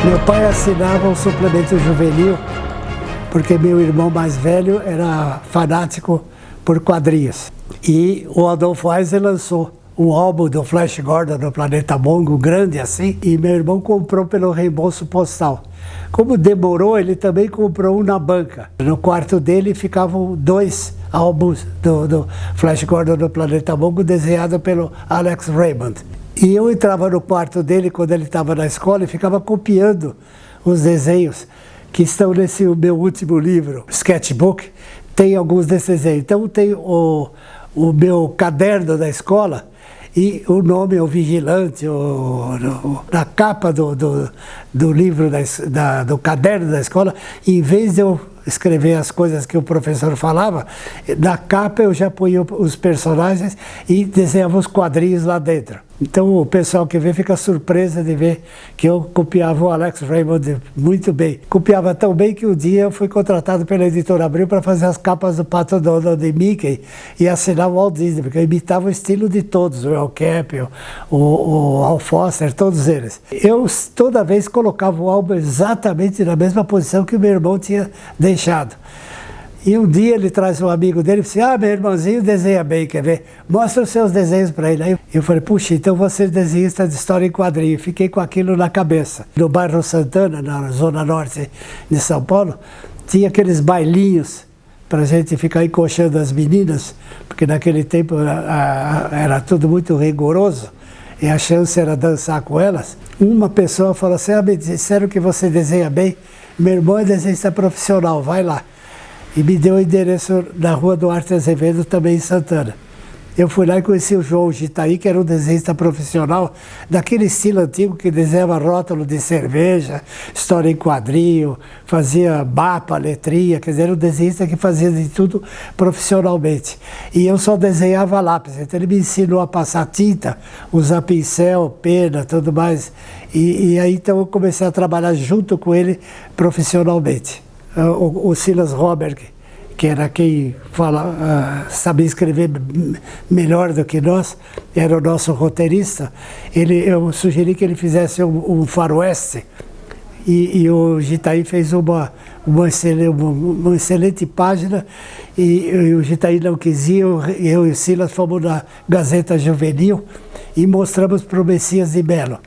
Meu pai assinava um suplemento juvenil porque meu irmão mais velho era fanático por quadrinhos. E o Adolfo Eisler lançou um álbum do Flash Gordon no Planeta Mongo, grande assim, e meu irmão comprou pelo reembolso postal. Como demorou, ele também comprou um na banca. No quarto dele ficavam 2 álbuns do Flash Gordon no Planeta Mongo, desenhado pelo Alex Raymond. E eu entrava no quarto dele quando ele estava na escola e ficava copiando os desenhos que estão nesse meu último livro, Sketchbook. Tem alguns desses desenhos. Então tem o meu caderno da escola e o nome, o vigilante, na capa do livro, do caderno da escola, em vez de eu escrever as coisas que o professor falava, na capa eu já punha os personagens e desenhava os quadrinhos lá dentro. Então o pessoal que vê fica surpreso de ver que eu copiava o Alex Raymond muito bem. Copiava tão bem que um dia eu fui contratado pela Editora Abril para fazer as capas do Pato Donald e Mickey e assinar o Walt Disney, porque eu imitava o estilo de todos, o El Cap, o Al Foster, todos eles. Eu toda vez colocava o álbum exatamente na mesma posição que o meu irmão tinha deixado. E um dia ele traz um amigo dele e disse: "Ah, meu irmãozinho desenha bem, quer ver? Mostra os seus desenhos para ele." Aí eu falei: "Puxa, então você é desenhista de história em quadrinho." Fiquei com aquilo na cabeça. No bairro Santana, na zona norte de São Paulo, tinha aqueles bailinhos para a gente ficar encoxando as meninas, porque naquele tempo era tudo muito rigoroso e a chance era dançar com elas. Uma pessoa falou assim: "Ah, me disseram que você desenha bem. Meu irmão é desenhista profissional, vai lá." E me deu o endereço na Rua Duarte Azevedo, também em Santana. Eu fui lá e conheci o João Gitaí, que era um desenhista profissional, daquele estilo antigo que desenhava rótulo de cerveja, história em quadrinho, fazia mapa, letrinha, quer dizer, era um desenhista que fazia de tudo profissionalmente. E eu só desenhava lápis, então ele me ensinou a passar tinta, usar pincel, pena, tudo mais. E aí então eu comecei a trabalhar junto com ele profissionalmente. O Silas Roberg, que era quem sabia escrever melhor do que nós, era o nosso roteirista. Eu sugeri que ele fizesse um faroeste e o Gitaí fez uma excelente página e o Gitaí não quis ir, eu e o Silas fomos na Gazeta Juvenil e mostramos para o Messias de Mello.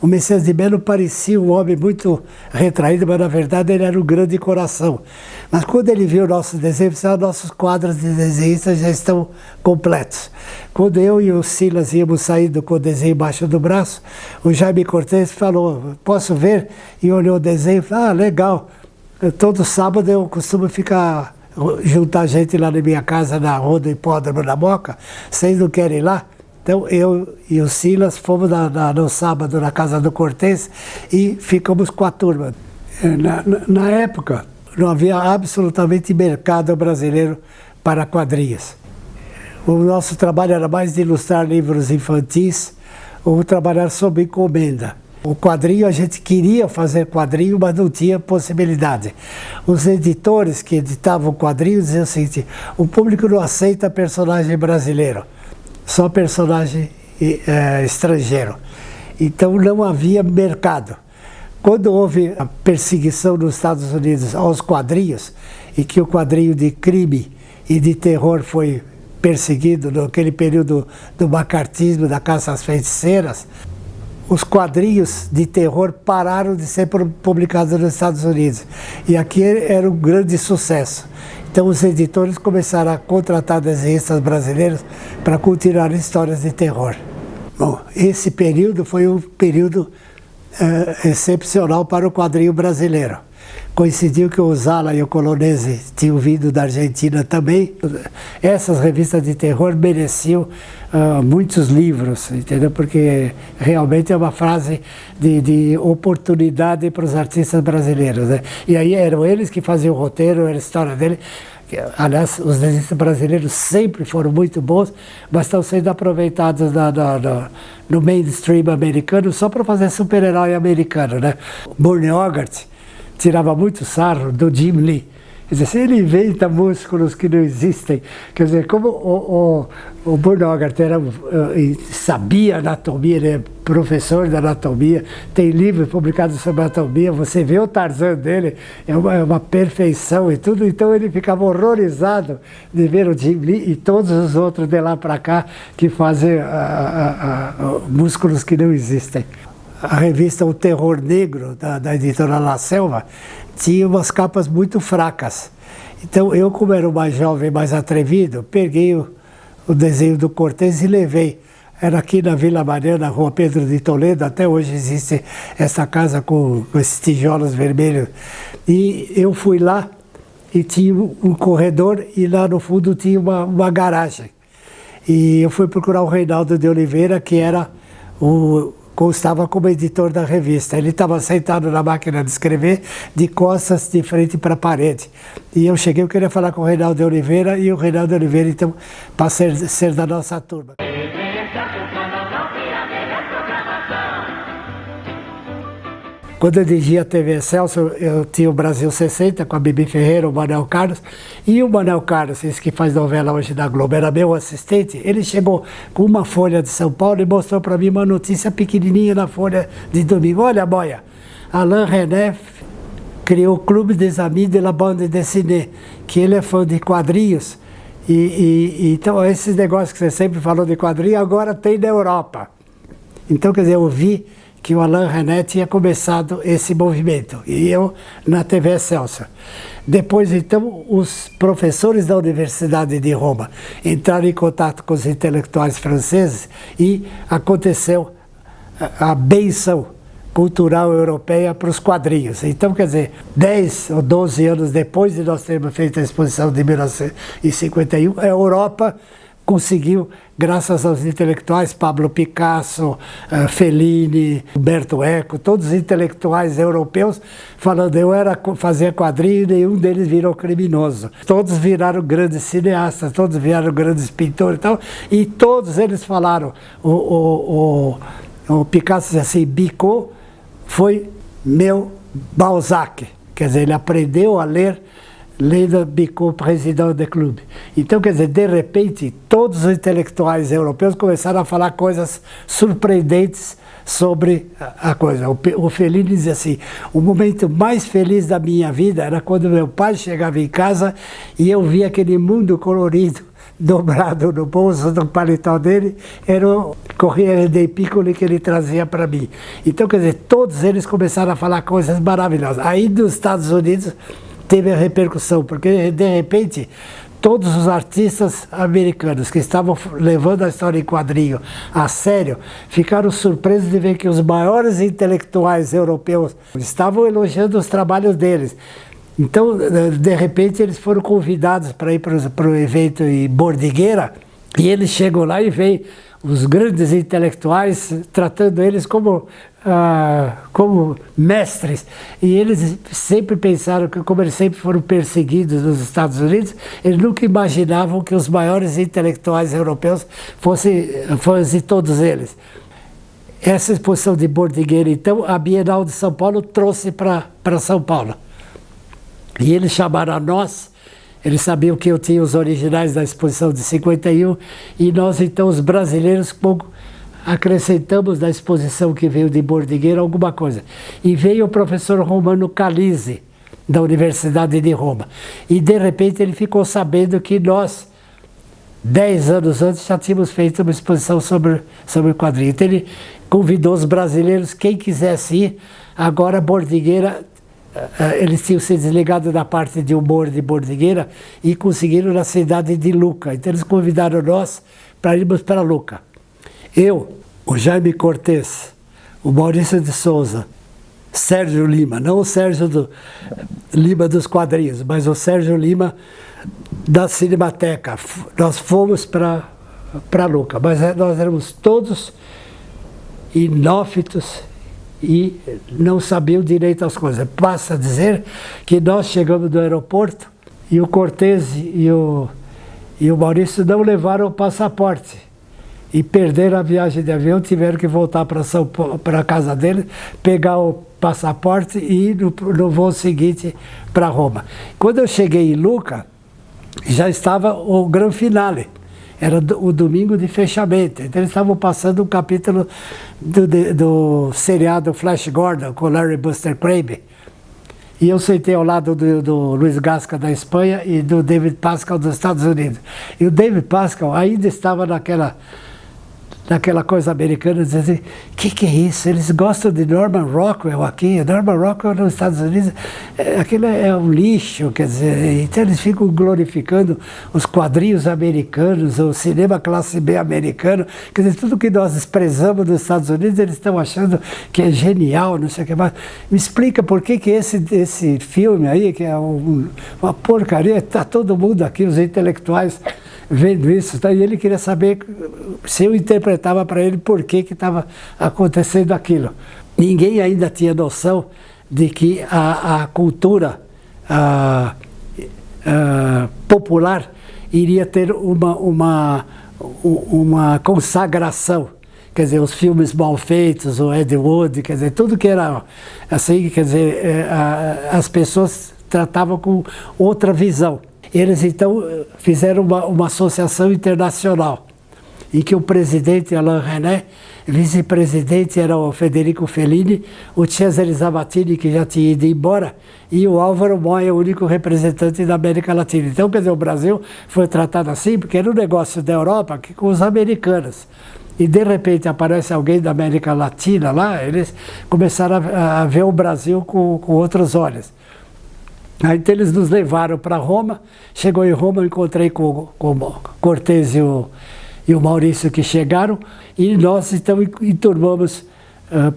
O Messias de Mello parecia um homem muito retraído, mas na verdade ele era um grande coração. Mas quando ele viu o nosso desenho, disse: "Nossos quadros de desenhistas já estão completos." Quando eu e o Silas íamos saindo com o desenho embaixo do braço, o Jaime Cortez falou: "Posso ver?" E olhou o desenho e falou: "Ah, legal. Todo sábado eu costumo juntar gente lá na minha casa, na Rua do Hipódromo, na Moca. Vocês não querem ir lá?" Então eu e o Silas fomos no sábado na casa do Cortez e ficamos com a turma. Na época não havia absolutamente mercado brasileiro para quadrinhos. O nosso trabalho era mais de ilustrar livros infantis ou trabalhar sob encomenda. O quadrinho, a gente queria fazer quadrinho, mas não tinha possibilidade. Os editores que editavam quadrinhos diziam o seguinte: o público não aceita personagem brasileiro, só personagem estrangeiro. Então não havia mercado. Quando houve a perseguição nos Estados Unidos aos quadrinhos, e que o quadrinho de crime e de terror foi perseguido naquele período do macartismo, da caça às feiticeiras, os quadrinhos de terror pararam de ser publicados nos Estados Unidos. E aqui era um grande sucesso. Então os editores começaram a contratar desenhistas brasileiros para continuar histórias de terror. Bom, esse período foi um período excepcional para o quadrinho brasileiro. Coincidiu que o Zala e o Colonese tinham vindo da Argentina também. Essas revistas de terror mereciam muitos livros, entendeu? Porque realmente é uma frase de oportunidade para os artistas brasileiros, né? E aí eram eles que faziam o roteiro, era a história dele. Aliás, os desenhistas brasileiros sempre foram muito bons, mas estão sendo aproveitados no mainstream americano só para fazer super-herói americano, né? Burne Hogarth tirava muito sarro do Jim Lee. Quer dizer, se ele inventa músculos que não existem, quer dizer, como o Burnogart sabia anatomia, ele é professor de anatomia, tem livros publicados sobre anatomia, você vê o Tarzan dele, é uma perfeição e tudo, então ele ficava horrorizado de ver o Jim Lee e todos os outros de lá para cá que fazem músculos que não existem. A revista O Terror Negro, da editora La Selva, tinha umas capas muito fracas. Então eu, como era o mais jovem, mais atrevido, peguei o desenho do Cortez e levei. Era aqui na Vila Mariana, na Rua Pedro de Toledo, até hoje existe essa casa com esses tijolos vermelhos. E eu fui lá e tinha um corredor e lá no fundo tinha uma garagem. E eu fui procurar o Reinaldo de Oliveira, que era constava como editor da revista. Ele estava sentado na máquina de escrever, de costas de frente para a parede. E eu cheguei, eu queria falar com o Reinaldo de Oliveira, e o Reinaldo de Oliveira, então, para ser da nossa turma. Quando eu dirigia a TV Excelsior, eu tinha o Brasil 60 com a Bibi Ferreira, o Manuel Carlos. E o Manuel Carlos, esse que faz novela hoje na Globo, era meu assistente. Ele chegou com uma folha de São Paulo e mostrou para mim uma notícia pequenininha na folha de domingo. Olha, boia, Alain Resnais criou o Clube des Amis de la Bande Dessinée, que ele é fã de quadrinhos. Então, esses negócios que você sempre falou de quadrinho, agora tem na Europa. Então, quer dizer, eu vi que o Alain Resnais tinha começado esse movimento, e eu na TV Excelsior. Depois, então, os professores da Universidade de Roma entraram em contato com os intelectuais franceses e aconteceu a benção cultural europeia para os quadrinhos. Então, quer dizer, 10 ou 12 anos depois de nós termos feito a exposição de 1951, a Europa conseguiu, graças aos intelectuais, Pablo Picasso, Fellini, Umberto Eco, todos os intelectuais europeus, falando, fazia quadrinho e nenhum deles virou criminoso. Todos viraram grandes cineastas, todos viraram grandes pintores e tal, e todos eles falaram, o Picasso dizia assim, Bicot foi meu Balzac, quer dizer, ele aprendeu a ler lendo Bicot, presidente do clube. Então, quer dizer, de repente, todos os intelectuais europeus começaram a falar coisas surpreendentes sobre a coisa. O Fellini dizia assim, o momento mais feliz da minha vida era quando meu pai chegava em casa e eu via aquele mundo colorido dobrado no bolso do paletó dele, era o Corriere dei Piccoli que ele trazia para mim. Então, quer dizer, todos eles começaram a falar coisas maravilhosas. Aí, nos Estados Unidos, teve a repercussão, porque, de repente, todos os artistas americanos que estavam levando a história em quadrinho a sério, ficaram surpresos de ver que os maiores intelectuais europeus estavam elogiando os trabalhos deles. Então, de repente, eles foram convidados para ir para o evento em Bordigueira, e eles chegam lá e veem os grandes intelectuais tratando eles como mestres. E eles sempre pensaram que, como eles sempre foram perseguidos nos Estados Unidos, eles nunca imaginavam que os maiores intelectuais europeus fossem todos eles. Essa exposição de Bordigueira, então, a Bienal de São Paulo trouxe para São Paulo. E eles chamaram a nós, eles sabiam que eu tinha os originais da exposição de 51, e nós, então, os brasileiros, acrescentamos na exposição que veio de Bordigueira alguma coisa. E veio o professor Romano Calise, da Universidade de Roma. E, de repente, ele ficou sabendo que nós, 10 anos antes, já tínhamos feito uma exposição sobre quadrinho. Então, ele convidou os brasileiros, quem quisesse ir. Agora, Bordigueira, eles tinham se desligado da parte de humor de Bordigueira e conseguiram na cidade de Lucca. Então, eles convidaram nós para irmos para Lucca. Eu, o Jaime Cortez, o Maurício de Souza, Sérgio Lima, não o Sérgio Lima dos quadrinhos, mas o Sérgio Lima da Cinemateca. Nós fomos para Lucca, mas nós éramos todos inófitos e não sabiam direito as coisas. Basta dizer que nós chegamos do aeroporto e o Cortez e o Maurício não levaram o passaporte. E perderam a viagem de avião, tiveram que voltar para a casa deles, pegar o passaporte e ir no voo seguinte para Roma. Quando eu cheguei em Lucca, já estava o grande finale. Era o domingo de fechamento. Então eles estavam passando um capítulo do seriado Flash Gordon com Larry Buster Crabbe. E eu sentei ao lado do Luiz Gasca da Espanha e do David Pascal dos Estados Unidos. E o David Pascal ainda estava naquela coisa americana, dizendo assim, que é isso? Eles gostam de Norman Rockwell aqui, Norman Rockwell nos Estados Unidos, aquilo é um lixo, quer dizer, então eles ficam glorificando os quadrinhos americanos, o cinema classe B americano, quer dizer, tudo que nós desprezamos nos Estados Unidos, eles estão achando que é genial, não sei o que mais. Me explica por que esse filme aí, que é uma porcaria, está todo mundo aqui, os intelectuais, vendo isso, tá? E ele queria saber se eu interpretava para ele por que estava acontecendo aquilo. Ninguém ainda tinha noção de que a cultura popular iria ter uma consagração. Quer dizer, os filmes mal feitos, o Ed Wood, quer dizer, tudo que era assim, quer dizer, as pessoas tratavam com outra visão. Eles, então, fizeram uma associação internacional, em que o presidente Alain René, vice-presidente era o Federico Fellini, o Cesare Zavattini, que já tinha ido embora, e o Álvaro Moya, o único representante da América Latina. Então, quer dizer, o Brasil foi tratado assim, porque era um negócio da Europa com os americanos. E, de repente, aparece alguém da América Latina lá, eles começaram a ver o Brasil com outros olhos. Aí então eles nos levaram para Roma, chegou em Roma, eu encontrei com o Cortez e o Maurício que chegaram, e nós então enturmamos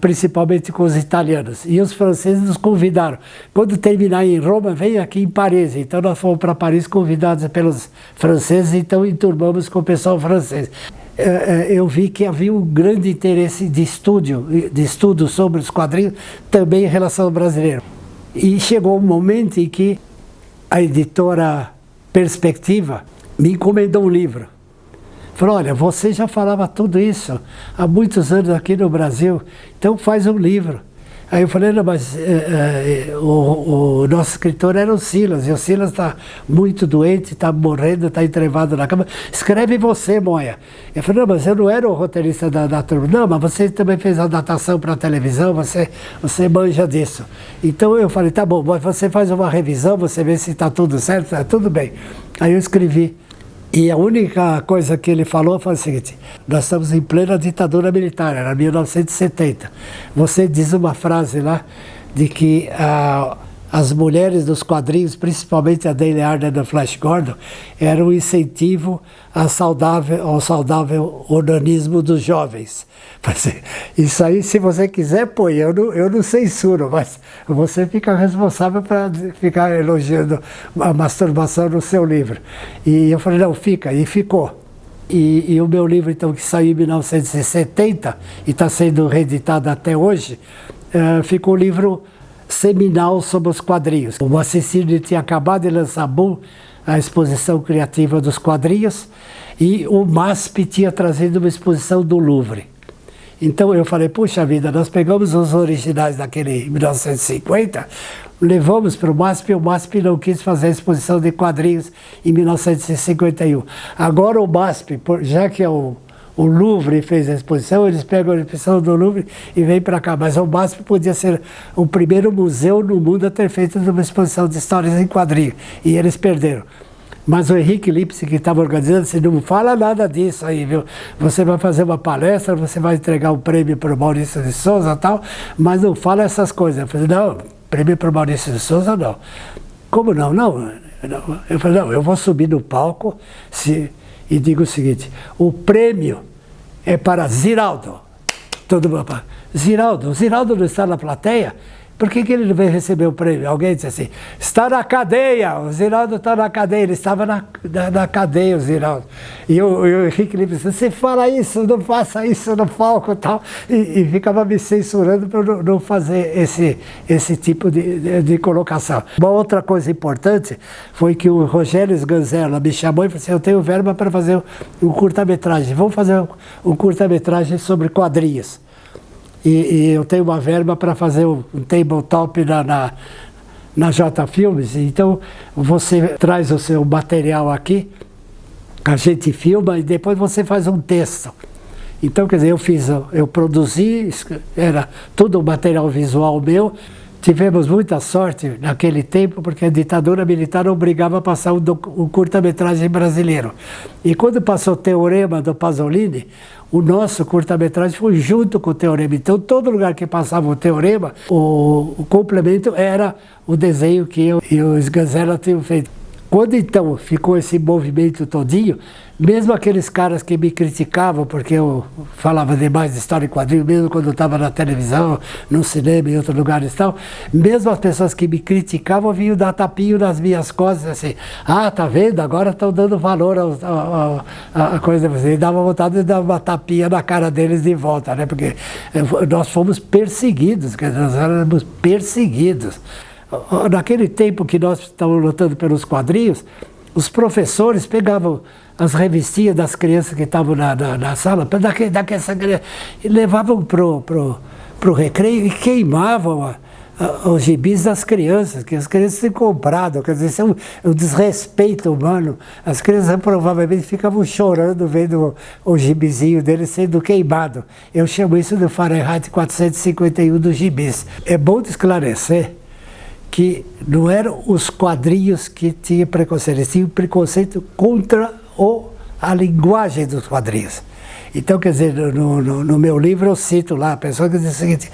principalmente com os italianos. E os franceses nos convidaram. Quando terminar em Roma, vem aqui em Paris. Então nós fomos para Paris convidados pelos franceses, então enturmamos com o pessoal francês. Eu vi que havia um grande interesse de estudo sobre os quadrinhos, também em relação ao brasileiro. E chegou um momento em que a editora Perspectiva me encomendou um livro. Falou, olha, você já falava tudo isso há muitos anos aqui no Brasil, então faz um livro. Aí eu falei, não, mas o nosso escritor era o Silas, e o Silas está muito doente, está morrendo, está entrevado na cama. Escreve você, Moya. Eu falei, não, mas eu não era o roteirista da turma. Não, mas você também fez adaptação para a televisão, você manja disso. Então eu falei, tá bom, mas você faz uma revisão, você vê se está tudo certo, está tudo bem. Aí eu escrevi. E a única coisa que ele falou foi o seguinte, nós estamos em plena ditadura militar, era 1970. Você diz uma frase lá de que as mulheres dos quadrinhos, principalmente a Dale Arden do Flash Gordon, eram um incentivo ao saudável organismo dos jovens. Isso aí, se você quiser, põe. Eu não censuro, mas você fica responsável para ficar elogiando a masturbação no seu livro. E eu falei, não, fica, e ficou. E o meu livro, então, que saiu em 1970 e está sendo reeditado até hoje, ficou um livro seminal sobre os quadrinhos. O Assessino tinha acabado de lançar Boom, a exposição criativa dos quadrinhos, e o MASP tinha trazido uma exposição do Louvre. Então eu falei, puxa vida, nós pegamos os originais daquele 1950, levamos para o MASP e o MASP não quis fazer a exposição de quadrinhos em 1951. Agora o MASP, já que é o Louvre fez a exposição, eles pegam a exposição do Louvre e vêm para cá. Mas o MASP podia ser o primeiro museu no mundo a ter feito uma exposição de histórias em quadrinho. E eles perderam. Mas o Henrique Lipse, que estava organizando, disse, não fala nada disso aí, viu? Você vai fazer uma palestra, você vai entregar um prêmio para o Maurício de Souza e tal, mas não fala essas coisas. Eu falei, não, prêmio para o Maurício de Souza não. Como não? Não. Eu falei, não, eu vou subir no palco e digo o seguinte, o prêmio é para Ziraldo. Todo mundo fala, Ziraldo não está na plateia? Por que ele não veio receber o prêmio? Alguém disse assim, está na cadeia, o Ziraldo está na cadeia, ele estava na cadeia, o Ziraldo. E o Henrique Lima disse, você fala isso, não faça isso no palco e tal, e ficava me censurando para não fazer esse tipo de colocação. Uma outra coisa importante foi que o Rogério Sganzella me chamou e falou assim, eu tenho verba para fazer um curta-metragem, vamos fazer um curta-metragem sobre quadrinhos. e eu tenho uma verba para fazer um tabletop na J Filmes. Então você traz o seu material aqui, a gente filma e depois você faz um texto. Então, quer dizer, eu produzi, era tudo material visual meu. Tivemos muita sorte naquele tempo, porque a ditadura militar obrigava a passar um curta-metragem brasileiro. E quando passou o Teorema do Pasolini, o nosso curta-metragem foi junto com o Teorema. Então, todo lugar que passava o Teorema, o complemento era o desenho que eu e o Sganzella tinham feito. Quando então ficou esse movimento todinho, mesmo aqueles caras que me criticavam, porque eu falava demais de história em quadrinho, mesmo quando eu estava na televisão, no cinema, em outros lugares e tal, mesmo as pessoas que me criticavam vinham dar tapinho nas minhas costas, assim, tá vendo, agora estão dando valor à coisa de vocês. E dava vontade de dar uma tapinha na cara deles de volta, né? Porque nós fomos perseguidos, nós éramos perseguidos. Naquele tempo que nós estávamos lutando pelos quadrinhos, os professores pegavam as revistinhas das crianças que estavam na sala, para dar essa criança, e levavam pro recreio e queimavam os gibis das crianças, que as crianças têm comprado. Quer dizer, isso é um desrespeito humano. As crianças provavelmente ficavam chorando vendo o gibizinho deles sendo queimado. Eu chamo isso de Fahrenheit 451 dos gibis. É bom de esclarecer que não eram os quadrinhos que tinham preconceito, eles tinham preconceito contra a linguagem dos quadrinhos. Então, quer dizer, no meu livro eu cito lá, a pessoa que diz o seguinte,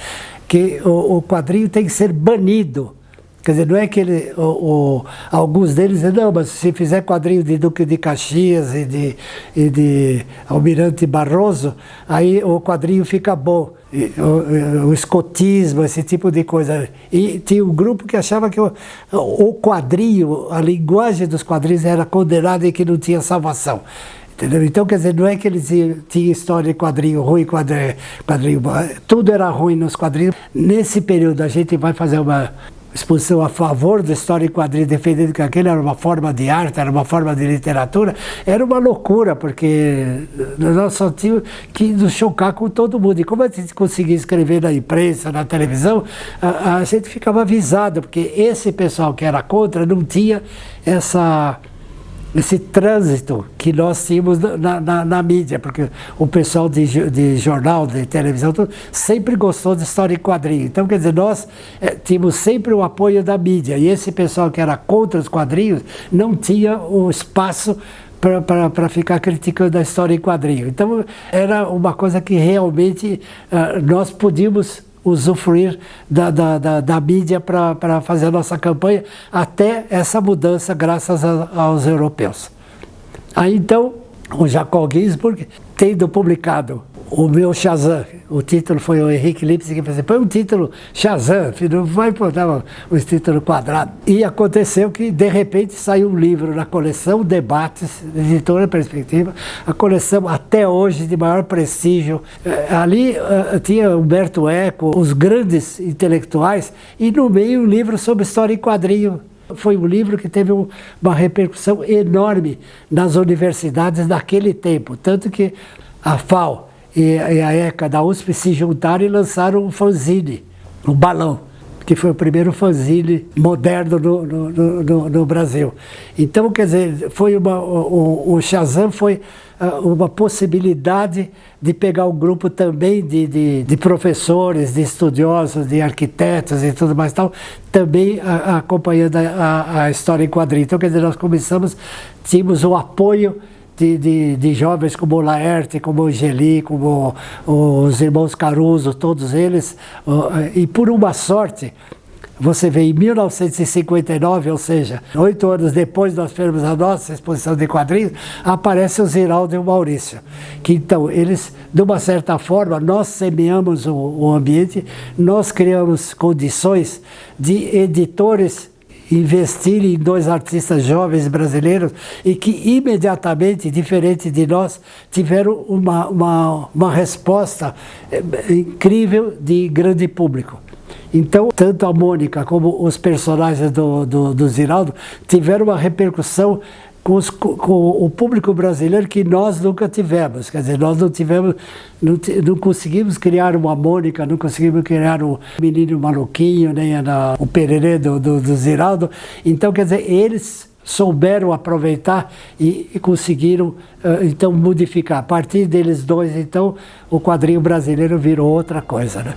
que o quadrinho tem que ser banido. Quer dizer, não é que alguns deles dizem, não, mas se fizer quadrinho de Duque de Caxias e de Almirante Barroso, aí o quadrinho fica bom. O escotismo, esse tipo de coisa. E tinha um grupo que achava que o quadrinho, a linguagem dos quadrinhos era condenada e que não tinha salvação. Entendeu? Então, quer dizer, não é que eles tinham história de quadrinho ruim, quadrinho bom. Tudo era ruim nos quadrinhos. Nesse período a gente vai fazer uma exposição a favor da história em quadrinhos, defendendo que aquilo era uma forma de arte, era uma forma de literatura. Era uma loucura, porque nós só tínhamos que nos chocar com todo mundo. E como a gente conseguia escrever na imprensa, na televisão, a gente ficava avisado, porque esse pessoal que era contra não tinha esse trânsito que nós tínhamos na mídia, porque o pessoal de jornal, de televisão, sempre gostou de história em quadrinho. Então, quer dizer, nós tínhamos sempre o apoio da mídia, e esse pessoal que era contra os quadrinhos não tinha o espaço para ficar criticando a história em quadrinho. Então, era uma coisa que realmente nós podíamos usufruir da mídia para fazer a nossa campanha, até essa mudança graças aos europeus. Aí então, o Jacob Ginsburg, tendo publicado o meu Shazam, o título foi o Henrique Lipski que fez, põe um título Shazam, não vai botar o título quadrado. E aconteceu que, de repente, saiu um livro na coleção Debates, Editora Perspectiva, a coleção até hoje de maior prestígio. Ali tinha Humberto Eco, os grandes intelectuais, e no meio um livro sobre história em quadrinho. Foi um livro que teve uma repercussão enorme nas universidades daquele tempo, tanto que a FAO e a ECA da USP se juntaram e lançaram um fanzine, o Balão, que foi o primeiro fanzine moderno no Brasil. Então, quer dizer, foi o Shazam foi uma possibilidade de pegar um grupo também de professores, de estudiosos, de arquitetos e tudo mais tal, também acompanhando a história em quadrinho. Então, quer dizer, nós tínhamos o apoio de jovens como o Laerte, como o Angeli, como os irmãos Caruso, todos eles, e por uma sorte, você vê em 1959, ou seja, 8 anos depois nós fizemos a nossa exposição de quadrinhos, aparece o Ziraldo e o Maurício, que então eles, de uma certa forma, nós semeamos o ambiente, nós criamos condições de editores investir em 2 artistas jovens brasileiros e que imediatamente, diferente de nós, tiveram uma resposta incrível de grande público. Então, tanto a Mônica como os personagens do Ziraldo tiveram uma repercussão com o público brasileiro que nós nunca tivemos. Quer dizer, nós não conseguimos criar uma Mônica, não conseguimos criar o Menino Maluquinho, nem o Pererê do Ziraldo. Então, quer dizer, eles souberam aproveitar e conseguiram, então, modificar. A partir deles dois, então, o quadrinho brasileiro virou outra coisa, né?